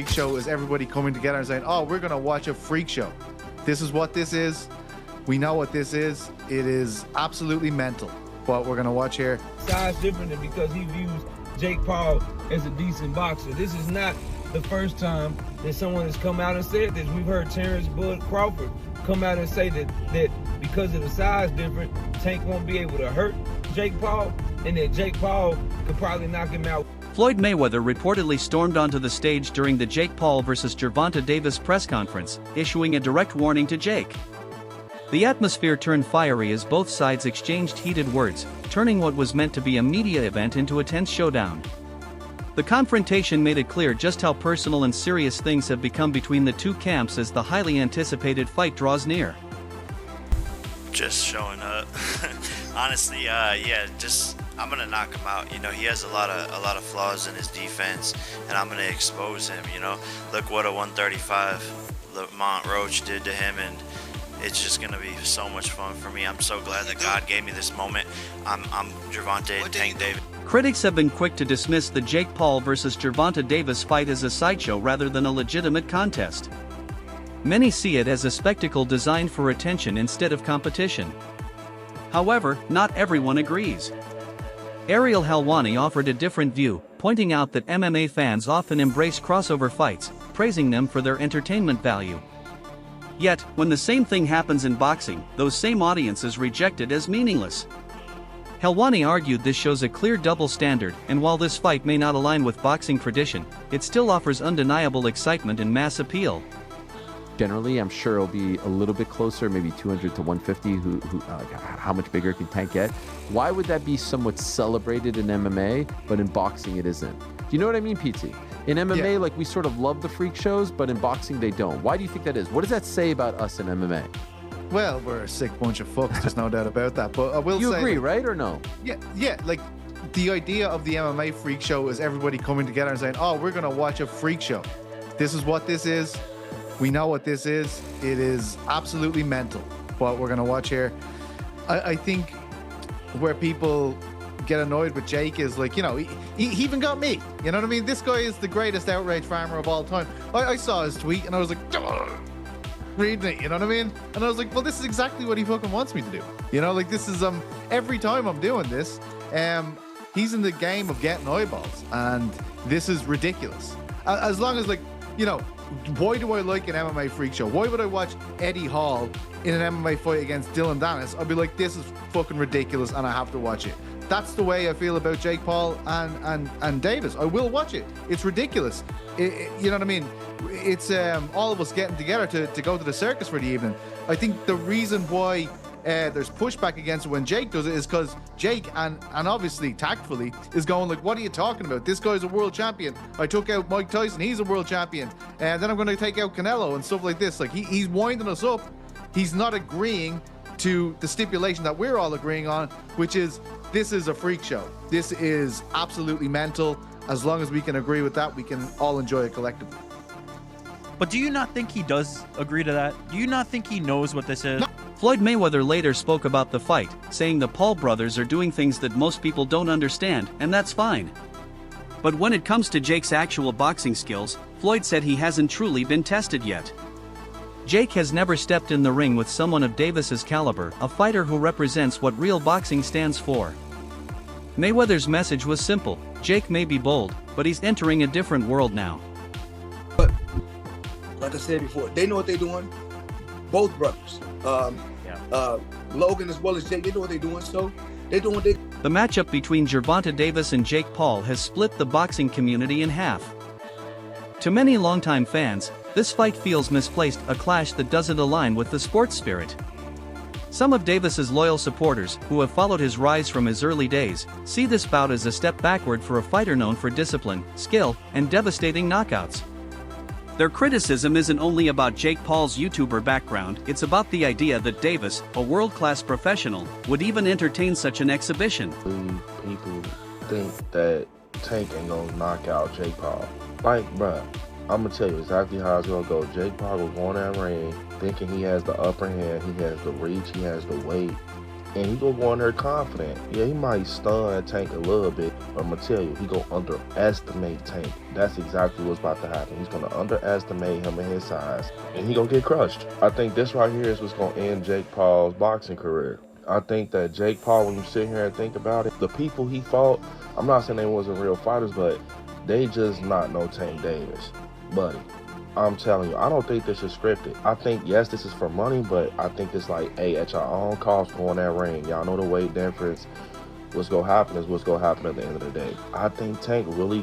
Freak show is everybody coming together and saying, oh, we're going to watch a freak show. This is what this is. We know what this is. It is absolutely mental, what we're going to watch here. Size different because he views Jake Paul as a decent boxer. This is not the first time that someone has come out and said this. We've heard Terrence Bud Crawford come out and say that because of the size difference, Tank won't be able to hurt Jake Paul, and that Jake Paul could probably knock him out. Floyd Mayweather reportedly stormed onto the stage during the Jake Paul vs. Gervonta Davis press conference, issuing a direct warning to Jake. The atmosphere turned fiery as both sides exchanged heated words, turning what was meant to be a media event into a tense showdown. The confrontation made it clear just how personal and serious things have become between the two camps as the highly anticipated fight draws near. Just showing up. Honestly, yeah, I'm gonna knock him out. You know, he has a lot of flaws in his defense, and I'm gonna expose him. You know, look what a 135 Lamont Roach did to him, and it's just gonna be so much fun for me. I'm so glad that God gave me this moment. I'm Gervonta and Tank Davis. Critics have been quick to dismiss the Jake Paul vs. Gervonta Davis fight as a sideshow rather than a legitimate contest. Many see it as a spectacle designed for attention instead of competition. However, not everyone agrees. Ariel Helwani offered a different view, pointing out that MMA fans often embrace crossover fights, praising them for their entertainment value. Yet, when the same thing happens in boxing, those same audiences reject it as meaningless. Helwani argued this shows a clear double standard, and while this fight may not align with boxing tradition, it still offers undeniable excitement and mass appeal. Generally, I'm sure it'll be a little bit closer, maybe 200 to 150. How much bigger can Tank get? Why would that be somewhat celebrated in MMA, but in boxing it isn't? Do you know what I mean, PT? In MMA, like, we sort of love the freak shows, but in boxing they don't. Why do you think that is? What does that say about us in MMA? Well, we're a sick bunch of fucks, there's no doubt about that. But I will say... You agree, right, or no? Yeah, like, the idea of the MMA freak show is everybody coming together and saying, oh, we're going to watch a freak show. This is what this is. We know what this is. It is absolutely mental, what we're going to watch here. I think where people get annoyed with Jake is, like, you know, he even got me. You know what I mean? This guy is the greatest outrage farmer of all time. I saw his tweet and I was like, reading it, you know what I mean? And I was like, well, this is exactly what he fucking wants me to do. You know, like, this is, every time I'm doing this, he's in the game of getting eyeballs, and this is ridiculous. As long as, like, you know, why do I like an MMA freak show? Why would I watch Eddie Hall in an MMA fight against Dylan Dennis? I'd be like, this is fucking ridiculous and I have to watch it. That's the way I feel about Jake Paul and Davis. I will watch it. It's ridiculous. You know what I mean? It's all of us getting together to go to the circus for the evening. I think the reason why there's pushback against it when Jake does it is because Jake, and obviously tactfully, is going like, what are you talking about? This guy's a world champion. I took out Mike Tyson. He's a world champion. And then I'm going to take out Canelo and stuff like this. Like, he's winding us up. He's not agreeing to the stipulation that we're all agreeing on, which is, this is a freak show. This is absolutely mental. As long as we can agree with that, we can all enjoy it collectively. But do you not think he does agree to that? Do you not think he knows what this is? No. Floyd Mayweather later spoke about the fight, saying the Paul brothers are doing things that most people don't understand, and that's fine. But when it comes to Jake's actual boxing skills, Floyd said he hasn't truly been tested yet. Jake has never stepped in the ring with someone of Davis's caliber, a fighter who represents what real boxing stands for. Mayweather's message was simple: Jake may be bold, but he's entering a different world now. But like I said before, they know what they're doing. Both brothers, Logan as well as Jake, they know what they're doing. So they're doing what they. The matchup between Gervonta Davis and Jake Paul has split the boxing community in half. To many longtime fans, this fight feels misplaced, a clash that doesn't align with the sports spirit. Some of Davis's loyal supporters, who have followed his rise from his early days, see this bout as a step backward for a fighter known for discipline, skill, and devastating knockouts. Their criticism isn't only about Jake Paul's YouTuber background, it's about the idea that Davis, a world-class professional, would even entertain such an exhibition. People think that Tank ain't gonna knock out Jake Paul. Like, bruh, I'm gonna tell you exactly how it's gonna go. Jake Paul will go in that ring thinking he has the upper hand, he has the reach, he has the weight, And he gonna go in there confident. Yeah, he might stun Tank a little bit, but I'm gonna tell you, he gonna underestimate Tank. That's exactly what's about to happen. He's gonna underestimate him and his size, and he gonna get crushed. I think this right here is what's gonna end Jake Paul's boxing career. I think that Jake Paul, when you sit here and think about it, the people he fought, I'm not saying they wasn't real fighters, but they just not no Tank Davis, buddy. I'm telling you, I don't think this is scripted. I think, yes, this is for money, but I think it's like, hey, at your own cost, go in that ring. Y'all know the weight difference. What's going to happen is what's going to happen at the end of the day. I think Tank really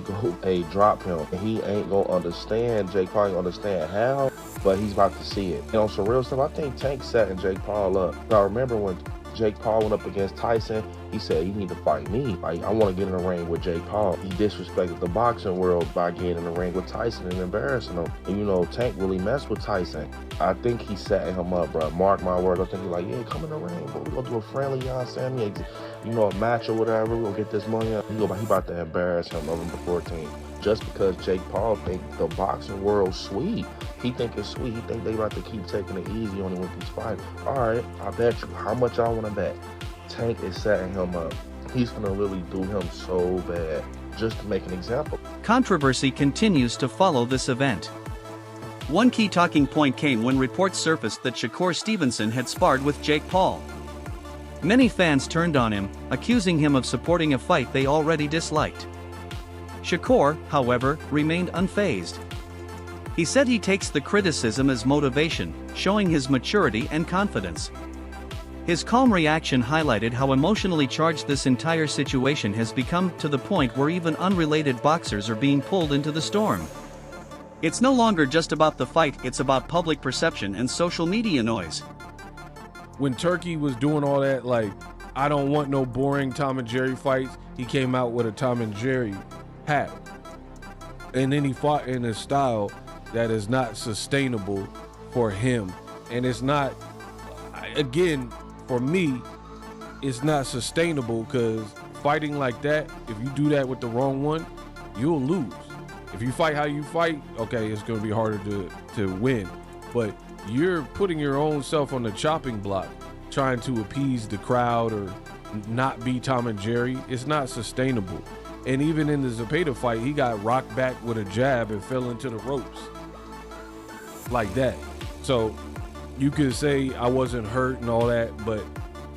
drop him. He ain't going to understand. Jake Paul ain't going to understand how, but he's about to see it. And on some real stuff, I think Tank setting Jake Paul up. I remember when Jake Paul went up against Tyson, he said, you need to fight me. Like, I want to get in the ring with Jake Paul. He disrespected the boxing world by getting in the ring with Tyson and embarrassing him. And, you know, Tank really messed with Tyson. I think he's setting him up, bro. Mark my word. I think he's like, yeah, come in the ring, bro. We're going to do a friendly, you know what I'm saying? You know, a match or whatever. We're going to get this money up. He about to embarrass him November 14th. Just because Jake Paul think the boxing world's sweet. He think it's sweet. He think they about to keep taking it easy on him with these fights. All right, I bet you. How much y'all want to bet? Tank is setting him up. He's going to really do him so bad. Just to make an example. Controversy continues to follow this event. One key talking point came when reports surfaced that Shakur Stevenson had sparred with Jake Paul. Many fans turned on him, accusing him of supporting a fight they already disliked. Shakur, however, remained unfazed. He said he takes the criticism as motivation, showing his maturity and confidence. His calm reaction highlighted how emotionally charged this entire situation has become, to the point where even unrelated boxers are being pulled into the storm. It's no longer just about the fight, it's about public perception and social media noise. When Turkey was doing all that, like, I don't want no boring Tom and Jerry fights, he came out with a Tom and Jerry hat. And then he fought in a style that is not sustainable for him. And it's not, again, for me, it's not sustainable, because fighting like that, if you do that with the wrong one, you'll lose. If you fight how you fight, okay, it's going to be harder to win. But you're putting your own self on the chopping block, trying to appease the crowd or not be Tom and Jerry. It's not sustainable. And even in the Zepeda fight, he got rocked back with a jab and fell into the ropes like that. So you could say I wasn't hurt and all that, but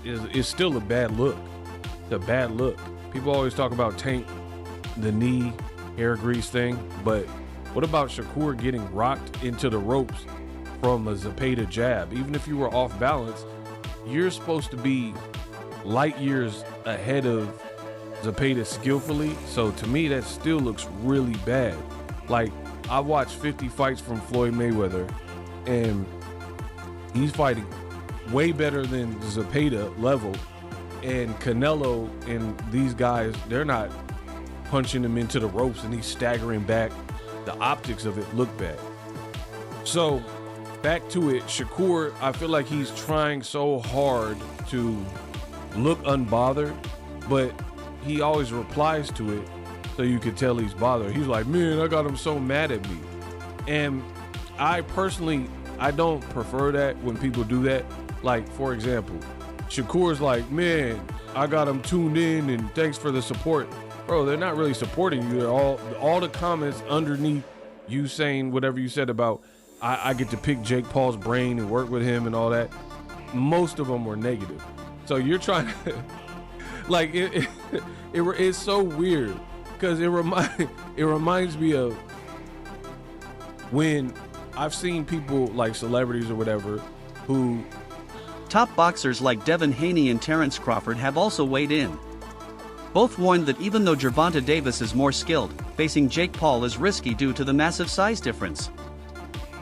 it's still a bad look. It's a bad look. People always talk about Tank, the knee, hair grease thing, but what about Shakur getting rocked into the ropes from a Zepeda jab? Even if you were off balance, you're supposed to be light years ahead of Zepeda skillfully. So to me, that still looks really bad. Like, I watched 50 fights from Floyd Mayweather, and he's fighting way better than Zepeda level. And Canelo and these guys, they're not punching him into the ropes and he's staggering back. The optics of it look bad. So back to it, Shakur, I feel like he's trying so hard to look unbothered, but he always replies to it so you could tell he's bothered. He's like, man, I got him so mad at me. And I personally, I don't prefer that when people do that. Like, for example, Shakur's like, man, I got him tuned in and thanks for the support. Bro, they're not really supporting you. They're all the comments underneath you saying whatever you said about, I get to pick Jake Paul's brain and work with him and all that. Most of them were negative. So you're trying to, like, it's so weird, because it reminds me of when I've seen people like celebrities or whatever who... Top boxers like Devin Haney and Terrence Crawford have also weighed in. Both warned that even though Gervonta Davis is more skilled, facing Jake Paul is risky due to the massive size difference.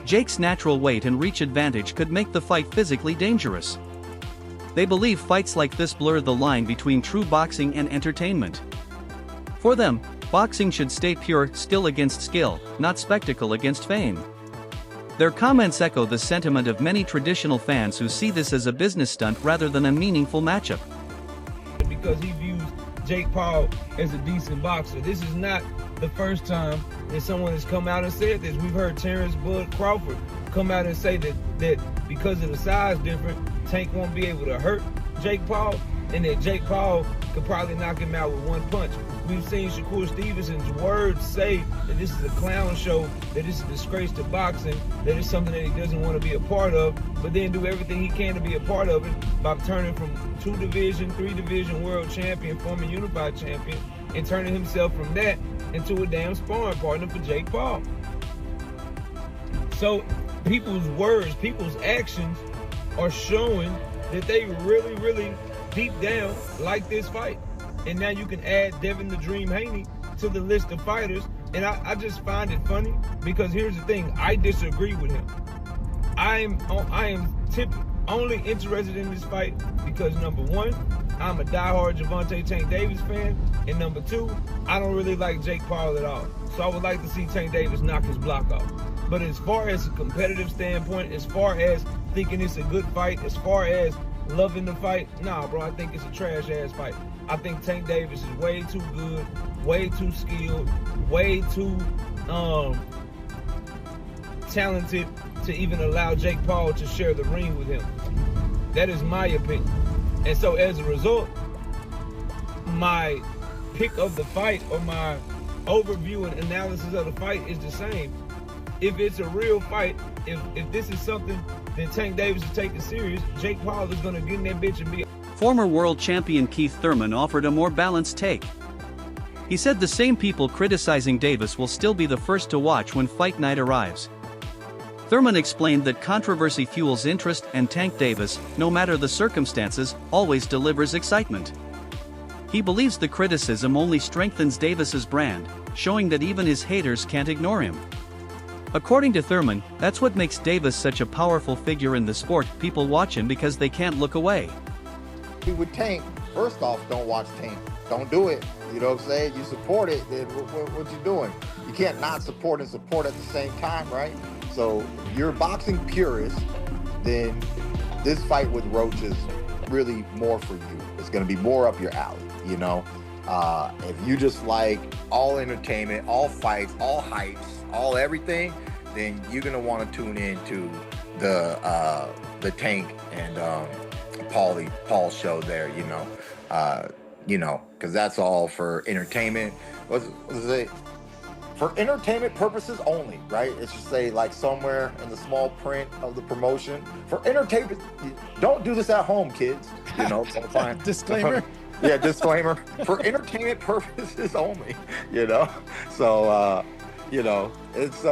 Jake's natural weight and reach advantage could make the fight physically dangerous. They believe fights like this blur the line between true boxing and entertainment. For them, boxing should stay pure, skill against skill, not spectacle against fame. Their comments echo the sentiment of many traditional fans who see this as a business stunt rather than a meaningful matchup. Because he views Jake Paul as a decent boxer. This is not the first time that someone has come out and said this. We've heard Terrence Bud Crawford come out and say that because of the size difference, Tank won't be able to hurt Jake Paul, and that Jake Paul could probably knock him out with one punch. We've seen Shakur Stevenson's words say that this is a clown show, that this is a disgrace to boxing, that it's something that he doesn't want to be a part of, but then do everything he can to be a part of it by turning from 2-division, 3-division world champion, former unified champion, and turning himself from that into a damn sparring partner for Jake Paul. So people's words, people's actions are showing that they really, really deep down like this fight. And now you can add Devin the Dream Haney to the list of fighters. And I just find it funny because here's the thing, I disagree with him. I am only interested in this fight because number one, I'm a diehard Gervonta Tank Davis fan, and number two, I don't really like Jake Paul at all. So I would like to see Tank Davis knock his block off. But as far as a competitive standpoint, as far as thinking it's a good fight, as far as loving the fight, nah, bro, I think it's a trash-ass fight. I think Tank Davis is way too good, way too skilled, way too talented to even allow Jake Paul to share the ring with him. That is my opinion. And so as a result, my pick of the fight or my overview and analysis of the fight is the same. If it's a real fight, if this is something that Tank Davis is taking serious, Jake Paul is going to get in that bitch and be... Former world champion Keith Thurman offered a more balanced take. He said the same people criticizing Davis will still be the first to watch when fight night arrives. Thurman explained that controversy fuels interest and Tank Davis, no matter the circumstances, always delivers excitement. He believes the criticism only strengthens Davis's brand, showing that even his haters can't ignore him. According to Thurman, that's what makes Davis such a powerful figure in the sport. People watch him because they can't look away. With Tank, first off, don't watch Tank. Don't do it. You know what I'm saying? You support it, then what you doing? You can't not support and support at the same time, right? So if you're a boxing purist, then this fight with Roach is really more for you. It's going to be more up your alley, you know? If you just like all entertainment, all fights, all hypes, all everything, then you're going to want to tune in to the Tank and Paul show there, you know, because that's all for entertainment. What's it? For entertainment purposes only, right? It's just say like somewhere in the small print of the promotion. For entertainment, don't do this at home, kids. You know, so fine. Disclaimer. Yeah, disclaimer. For entertainment purposes only, you know. So, you know, it's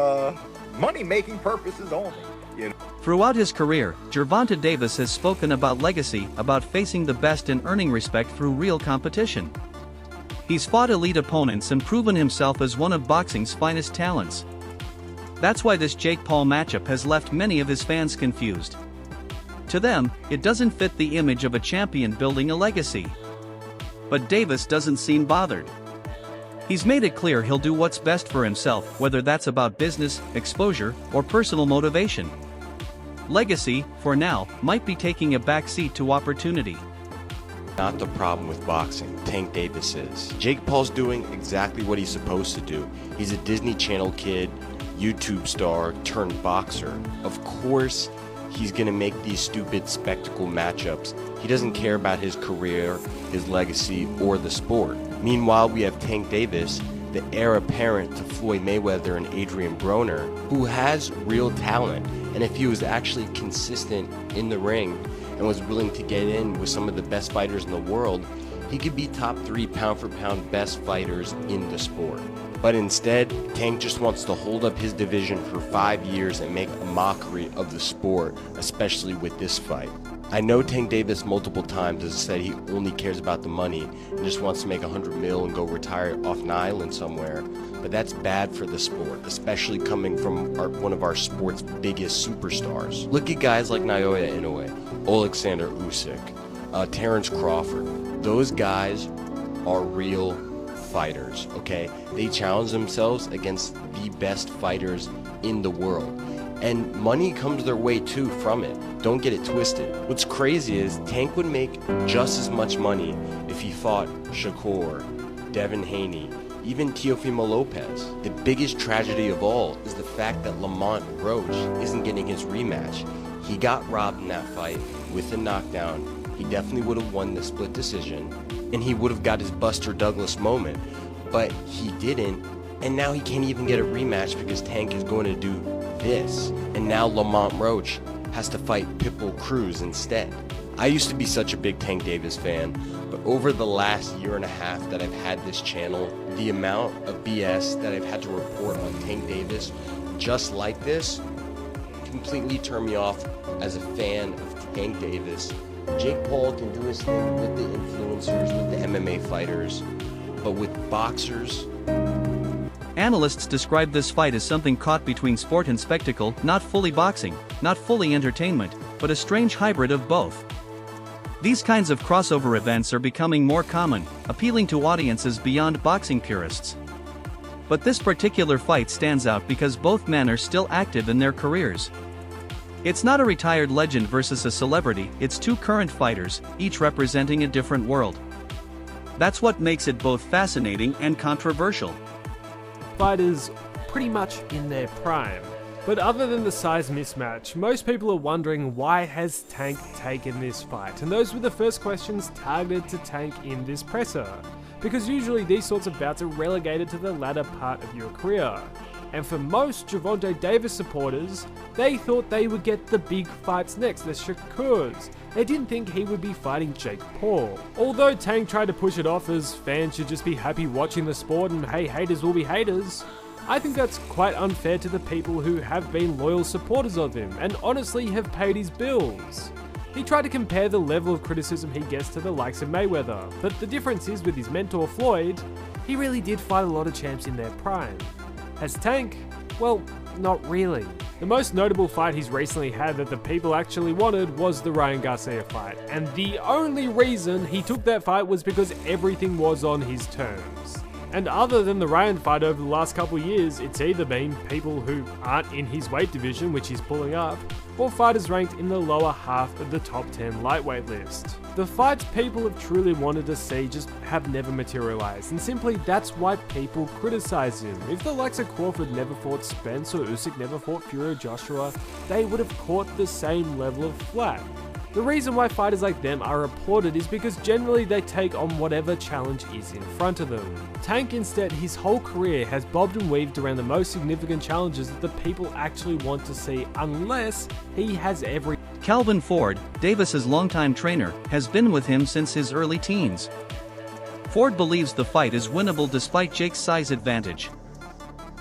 money-making purposes only, you know. Throughout his career, Gervonta Davis has spoken about legacy, about facing the best and earning respect through real competition. He's fought elite opponents and proven himself as one of boxing's finest talents. That's why this Jake Paul matchup has left many of his fans confused. To them, it doesn't fit the image of a champion building a legacy. But Davis doesn't seem bothered. He's made it clear he'll do what's best for himself, whether that's about business, exposure, or personal motivation. Legacy, for now, might be taking a backseat to opportunity. Not the problem with boxing, Tank Davis is. Jake Paul's doing exactly what he's supposed to do. He's a Disney Channel kid, YouTube star, turned boxer. Of course, he's gonna make these stupid spectacle matchups. He doesn't care about his career, his legacy, or the sport. Meanwhile, we have Tank Davis, the heir apparent to Floyd Mayweather and Adrian Broner, who has real talent. And if he was actually consistent in the ring and was willing to get in with some of the best fighters in the world, he could be top 3 pound for pound best fighters in the sport. But instead, Tank just wants to hold up his division for 5 years and make a mockery of the sport, especially with this fight. I know Tank Davis multiple times has said he only cares about the money and just wants to make $100 million and go retire off an island somewhere, but that's bad for the sport, especially coming from one of our sport's biggest superstars. Look at guys like Naoya Inoue, Alexander Usyk, Terrence Crawford. Those guys are real fighters, okay? They challenge themselves against the best fighters in the world. And money comes their way too from it. Don't get it twisted. What's crazy is Tank would make just as much money if he fought Shakur, Devin Haney, even Teofimo Lopez. The biggest tragedy of all is the fact that Lamont Roach isn't getting his rematch. He got robbed in that fight with a knockdown he definitely would have won the split decision, and he would have got his Buster Douglas moment, but he didn't, and now he can't even get a rematch because Tank is going to do this, and now Lamont Roach has to fight Pitbull Cruz instead. I used to be such a big Tank Davis fan, but over the last year and a half that I've had this channel, the amount of BS that I've had to report on Tank Davis just like this completely turned me off as a fan of Tank Davis. Jake Paul can do his thing with the influencers, with the MMA fighters, but with boxers... Analysts describe this fight as something caught between sport and spectacle, not fully boxing, not fully entertainment, but a strange hybrid of both. These kinds of crossover events are becoming more common, appealing to audiences beyond boxing purists. But this particular fight stands out because both men are still active in their careers. It's not a retired legend versus a celebrity, it's two current fighters, each representing a different world. That's what makes it both fascinating and controversial. Fighters pretty much in their prime. But other than the size mismatch, most people are wondering why has Tank taken this fight, and those were the first questions targeted to Tank in this presser, because usually these sorts of bouts are relegated to the latter part of your career. And for most Gervonta Davis supporters, they thought they would get the big fights next, the Shakurs. They didn't think he would be fighting Jake Paul. Although Tank tried to push it off as fans should just be happy watching the sport and hey, haters will be haters, I think that's quite unfair to the people who have been loyal supporters of him and honestly have paid his bills. He tried to compare the level of criticism he gets to the likes of Mayweather, but the difference is with his mentor Floyd, he really did fight a lot of champs in their prime. As Tank, well, not really. The most notable fight he's recently had that the people actually wanted was the Ryan Garcia fight, and the only reason he took that fight was because everything was on his terms. And other than the Ryan fight over the last couple years, it's either been people who aren't in his weight division, which he's pulling up, or fighters ranked in the lower half of the top 10 lightweight list. The fights people have truly wanted to see just have never materialized, and simply that's why people criticize him. If the likes of Crawford never fought Spence or Usyk never fought Fury or Joshua, they would have caught the same level of flack. The reason why fighters like them are applauded is because generally they take on whatever challenge is in front of them. Tank instead, his whole career has bobbed and weaved around the most significant challenges that the people actually want to see, unless he has every... Calvin Ford, Davis's longtime trainer, has been with him since his early teens. Ford believes the fight is winnable despite Jake's size advantage.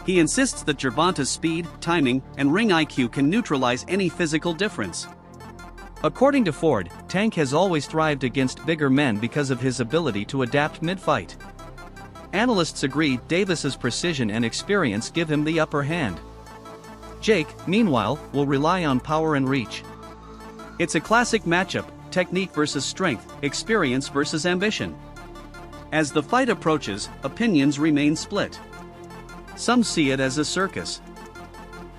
He insists that Gervonta's speed, timing, and ring IQ can neutralize any physical difference. According to Ford, Tank has always thrived against bigger men because of his ability to adapt mid-fight. Analysts agree Davis's precision and experience give him the upper hand. Jake, meanwhile, will rely on power and reach. It's a classic matchup, technique versus strength, experience versus ambition. As the fight approaches, opinions remain split. Some see it as a circus.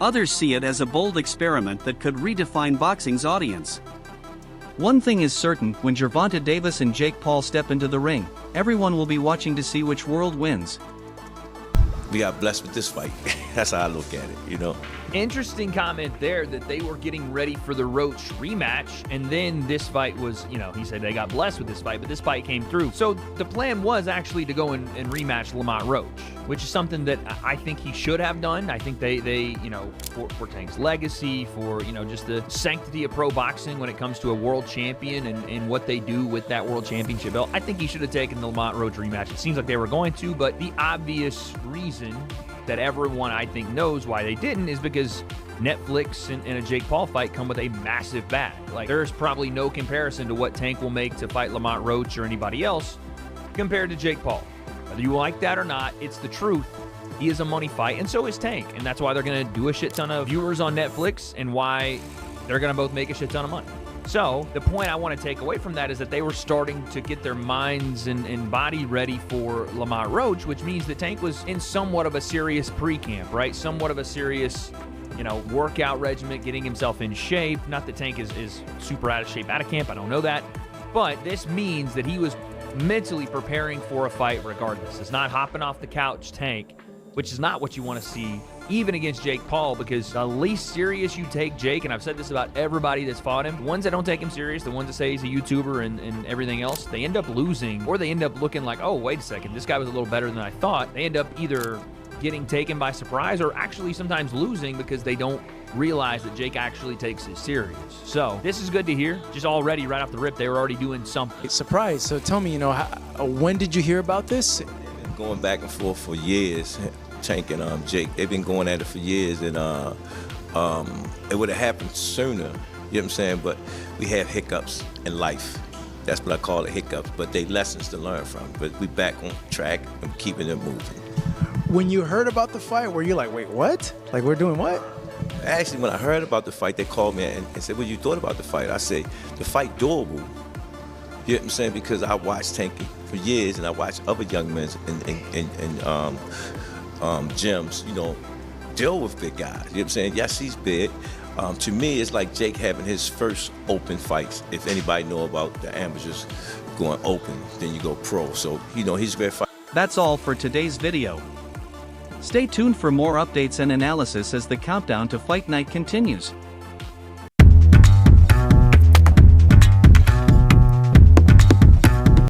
Others see it as a bold experiment that could redefine boxing's audience. One thing is certain, when Gervonta Davis and Jake Paul step into the ring, everyone will be watching to see which world wins. We got blessed with this fight. That's how I look at it, you know. Interesting comment there that they were getting ready for the Roach rematch, and then this fight was, you know, he said they got blessed with this fight, but this fight came through. So the plan was actually to go and rematch Lamont Roach, which is something that I think he should have done. I think they you know, for Tank's legacy, for, you know, just the sanctity of pro boxing when it comes to a world champion and what they do with that world championship belt, I think he should have taken the Lamont Roach rematch. It seems like they were going to, but the obvious reason that everyone, I think, knows why they didn't is because Netflix and a Jake Paul fight come with a massive bag. Like, there's probably no comparison to what Tank will make to fight Lamont Roach or anybody else compared to Jake Paul. Whether you like that or not, it's the truth. He is a money fight, and so is Tank. And that's why they're going to do a shit ton of viewers on Netflix and why they're going to both make a shit ton of money. So the point I want to take away from that is that they were starting to get their minds and body ready for Lamont Roach, which means that Tank was in somewhat of a serious pre-camp, right? Somewhat of a serious, you know, workout regimen, getting himself in shape. Not that Tank is super out of shape out of camp, I don't know that. But this means that he was mentally preparing for a fight regardless. It's not hopping off the couch Tank, which is not what you want to see even against Jake Paul, because the least serious you take Jake, and I've said this about everybody that's fought him, the ones that don't take him serious, the ones that say he's a YouTuber and everything else, they end up losing, or they end up looking like, oh, wait a second, this guy was a little better than I thought. They end up either getting taken by surprise or actually sometimes losing because they don't realize that Jake actually takes it serious. So this is good to hear. Just already right off the rip, they were already doing something. Surprise. So tell me, when did you hear about this? Going back and forth for years, Tank and Jake. They've been going at it for years, and it would have happened sooner. You know what I'm saying? But we have hiccups in life. That's what I call it, hiccups. But they lessons to learn from. But we back on track and keeping it moving. When you heard about the fight, were you like, wait, what? Like, we're doing what? Actually, when I heard about the fight, they called me and said, what you thought about the fight? I said, the fight doable. You know what I'm saying? Because I watched Tank for years, and I watched other young men in gyms, deal with big guys. You know what I'm saying? Yes, he's big. To me, it's like Jake having his first open fights. If anybody know about the amateurs going open, then you go pro. So, he's a great fighter. That's all for today's video. Stay tuned for more updates and analysis as the countdown to fight night continues.